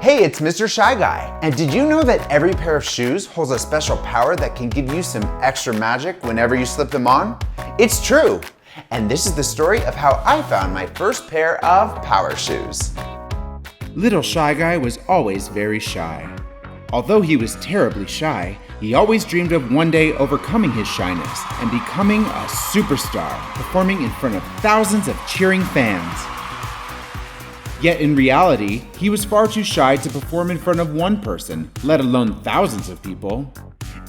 Hey, it's Mr. Shy Guy. And did you know that every pair of shoes holds a special power that can give you some extra magic whenever you slip them on? It's true. And this is the story of how I found my first pair of power shoes. Little Shy Guy was always very shy. Although he was terribly shy, he always dreamed of one day overcoming his shyness and becoming a superstar, performing in front of thousands of cheering fans. Yet in reality, he was far too shy to perform in front of one person, let alone thousands of people.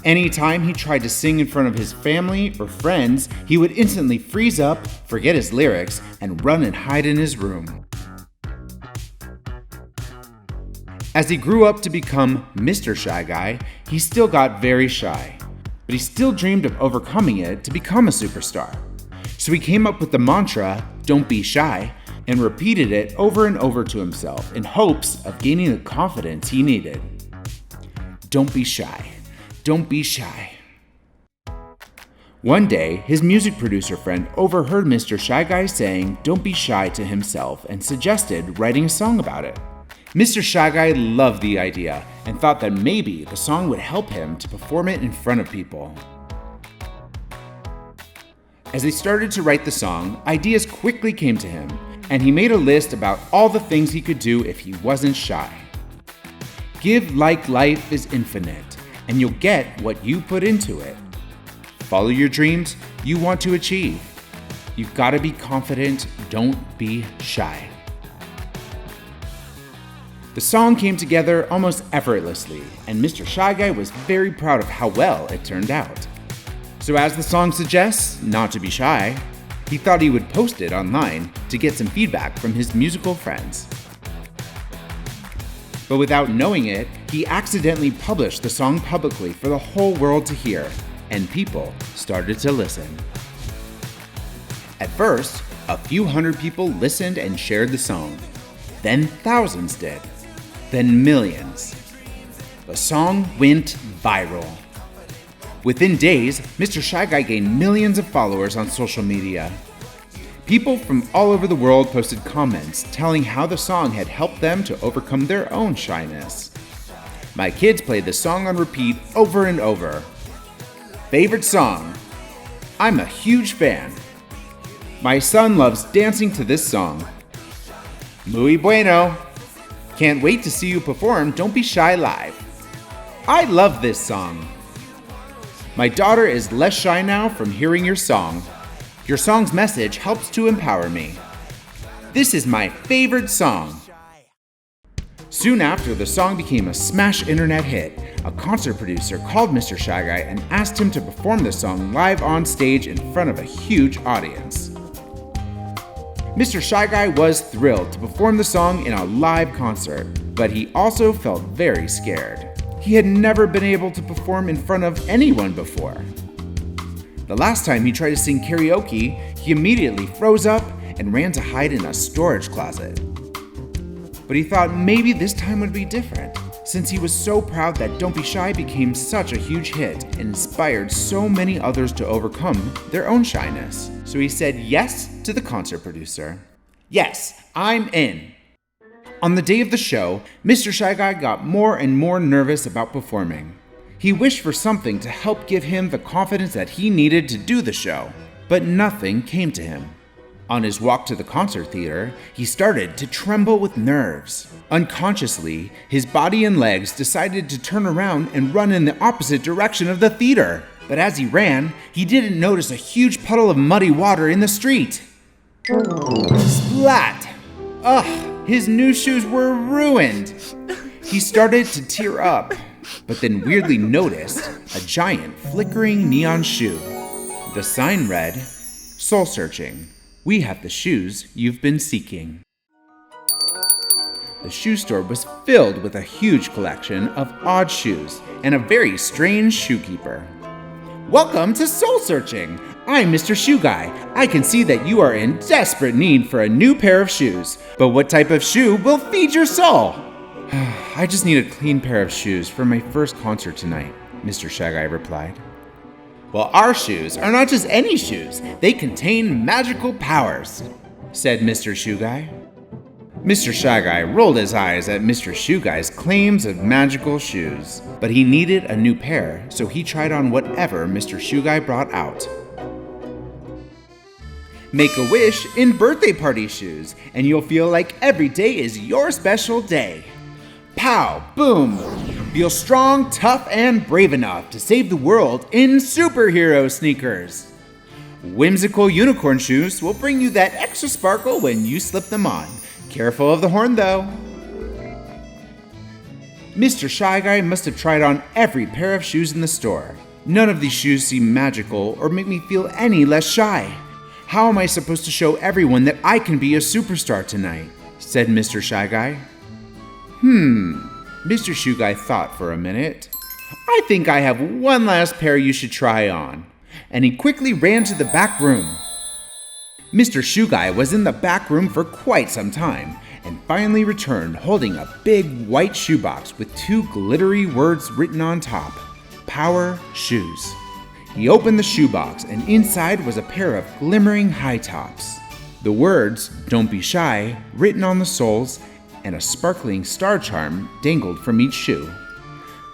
Anytime he tried to sing in front of his family or friends, he would instantly freeze up, forget his lyrics, and run and hide in his room. As he grew up to become Mr. Shy Guy, he still got very shy, but he still dreamed of overcoming it to become a superstar. So he came up with the mantra, "Don't be shy," and repeated it over and over to himself in hopes of gaining the confidence he needed. Don't be shy. Don't be shy. One day, his music producer friend overheard Mr. Shy Guy saying "don't be shy" to himself and suggested writing a song about it. Mr. Shy Guy loved the idea and thought that maybe the song would help him to perform it in front of people. As he started to write the song, ideas quickly came to him, and he made a list about all the things he could do if he wasn't shy. Give like life is infinite, and you'll get what you put into it. Follow your dreams you want to achieve. You've got to be confident, don't be shy. The song came together almost effortlessly, and Mr. Shy Guy was very proud of how well it turned out. So as the song suggests, not to be shy, he thought he would post it online to get some feedback from his musical friends. But without knowing it, he accidentally published the song publicly for the whole world to hear, and people started to listen. At first, a few hundred people listened and shared the song. Then thousands did. Then millions. The song went viral. Within days, Mr. Shy Guy gained millions of followers on social media. People from all over the world posted comments telling how the song had helped them to overcome their own shyness. My kids played the song on repeat over and over. Favorite song? I'm a huge fan. My son loves dancing to this song. Muy bueno. Can't wait to see you perform Don't Be Shy live. I love this song. My daughter is less shy now from hearing your song. Your song's message helps to empower me. This is my favorite song. Soon after the song became a smash internet hit, a concert producer called Mr. Shy Guy and asked him to perform the song live on stage in front of a huge audience. Mr. Shy Guy was thrilled to perform the song in a live concert, but he also felt very scared. He had never been able to perform in front of anyone before. The last time he tried to sing karaoke, he immediately froze up and ran to hide in a storage closet. But he thought maybe this time would be different, since he was so proud that Don't Be Shy became such a huge hit and inspired so many others to overcome their own shyness. So he said yes to the concert producer. Yes, I'm in. On the day of the show, Mr. Shy Guy got more and more nervous about performing. He wished for something to help give him the confidence that he needed to do the show, but nothing came to him. On his walk to the concert theater, he started to tremble with nerves. Unconsciously, his body and legs decided to turn around and run in the opposite direction of the theater. But as he ran, he didn't notice a huge puddle of muddy water in the street. Splat! Ugh, his new shoes were ruined. He started to tear up, but then weirdly noticed a giant flickering neon shoe. The sign read, "Soul Searching. We have the shoes you've been seeking." The shoe store was filled with a huge collection of odd shoes and a very strange shoekeeper. Welcome to Soul Searching. I'm Mr. ShyGuy. I can see that you are in desperate need for a new pair of shoes. But what type of shoe will feed your soul? I just need a clean pair of shoes for my first concert tonight, Mr. Shy Guy replied. Well, our shoes are not just any shoes. They contain magical powers, said Mr. ShyGuy. Mr. ShyGuy rolled his eyes at Mr. ShyGuy's claims of magical shoes, but he needed a new pair, so he tried on whatever Mr. ShyGuy brought out. Make a wish in birthday party shoes, and you'll feel like every day is your special day. Pow! Boom! Feel strong, tough, and brave enough to save the world in superhero sneakers. Whimsical unicorn shoes will bring you that extra sparkle when you slip them on. Careful of the horn, though. Mr. ShyGuy must have tried on every pair of shoes in the store. None of these shoes seem magical or make me feel any less shy. How am I supposed to show everyone that I can be a superstar tonight? Said Mr. ShyGuy. Mr. ShyGuy thought for a minute. I think I have one last pair you should try on. And he quickly ran to the back room. Mr. ShyGuy was in the back room for quite some time, and finally returned holding a big white shoebox with 2 glittery words written on top. Power Shoes. He opened the shoebox, and inside was a pair of glimmering high tops. The words, "Don't be shy," written on the soles, and a sparkling star charm dangled from each shoe.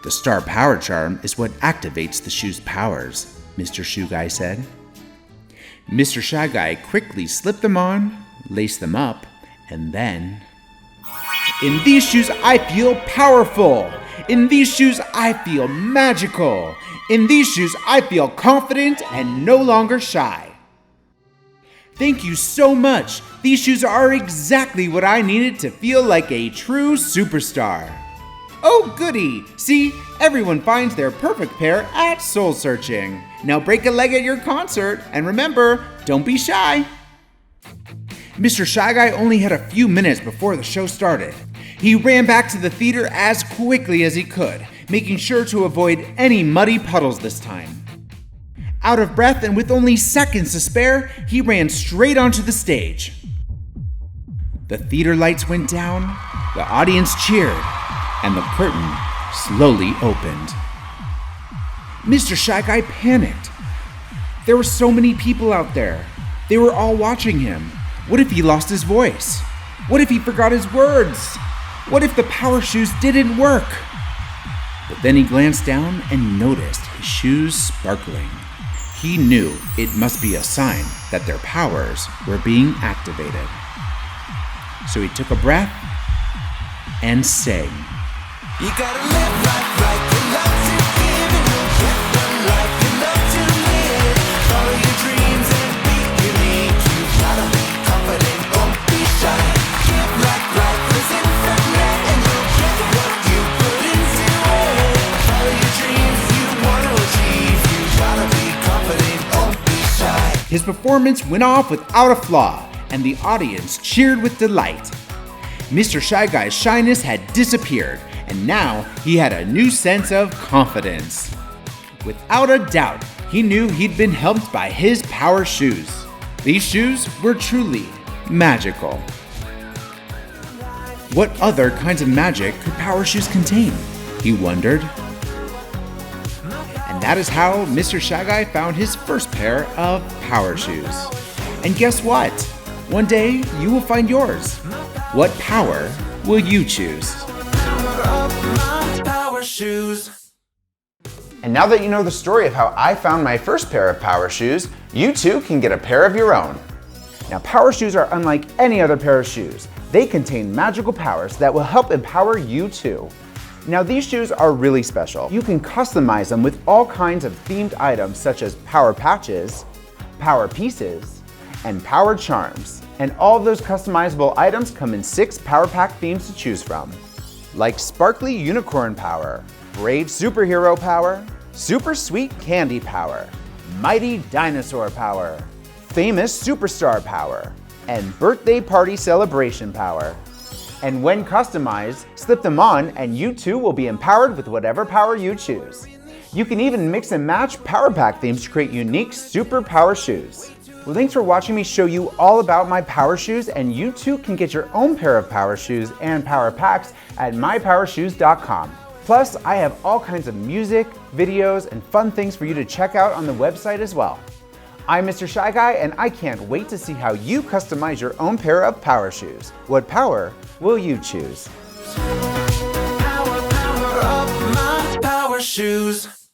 The star power charm is what activates the shoe's powers, Mr. ShyGuy said. Mr. ShyGuy quickly slipped them on, laced them up, and then... In these shoes I feel powerful! In these shoes I feel magical! In these shoes I feel confident and no longer shy! Thank you so much! These shoes are exactly what I needed to feel like a true superstar! Oh goody! See, everyone finds their perfect pair at Soul Searching. Now break a leg at your concert, and remember, don't be shy! Mr. ShyGuy only had a few minutes before the show started. He ran back to the theater as quickly as he could, making sure to avoid any muddy puddles this time. Out of breath and with only seconds to spare, he ran straight onto the stage. The theater lights went down, the audience cheered, and the curtain slowly opened. Mr. ShyGuy panicked. There were so many people out there. They were all watching him. What if he lost his voice? What if he forgot his words? What if the power shoes didn't work? But then he glanced down and noticed his shoes sparkling. He knew it must be a sign that their powers were being activated. So he took a breath and sang. You gotta live life like you love to give, and you'll get the life you love to live. Follow your dreams and be unique. You gotta be confident, don't be shy. Give like life is infinite, and you'll get what you put into it. Follow your dreams you wanna achieve. You gotta be confident, don't be shy. His performance went off without a flaw, and the audience cheered with delight. Mr. ShyGuy's shyness had disappeared, and now he had a new sense of confidence. Without a doubt, he knew he'd been helped by his power shoes. These shoes were truly magical. What other kinds of magic could power shoes contain? He wondered. And that is how Mr. ShyGuy found his first pair of power shoes. And guess what? One day you will find yours. What power will you choose? Power shoes. And now that you know the story of how I found my first pair of power shoes, you too can get a pair of your own. Now, power shoes are unlike any other pair of shoes. They contain magical powers that will help empower you too. Now, these shoes are really special. You can customize them with all kinds of themed items such as power patches, power pieces, and power charms. And all of those customizable items come in 6 Power Pack themes to choose from, like Sparkly Unicorn Power, Brave Superhero Power, Super Sweet Candy Power, Mighty Dinosaur Power, Famous Superstar Power, and Birthday Party Celebration Power. And when customized, slip them on and you too will be empowered with whatever power you choose. You can even mix and match Power Pack themes to create unique super power shoes. Well, thanks for watching me show you all about my power shoes, and you too can get your own pair of power shoes and power packs at mypowershoes.com. Plus, I have all kinds of music, videos, and fun things for you to check out on the website as well. I'm Mr. Shy Guy, and I can't wait to see how you customize your own pair of power shoes. What power will you choose? Power, power up my power shoes.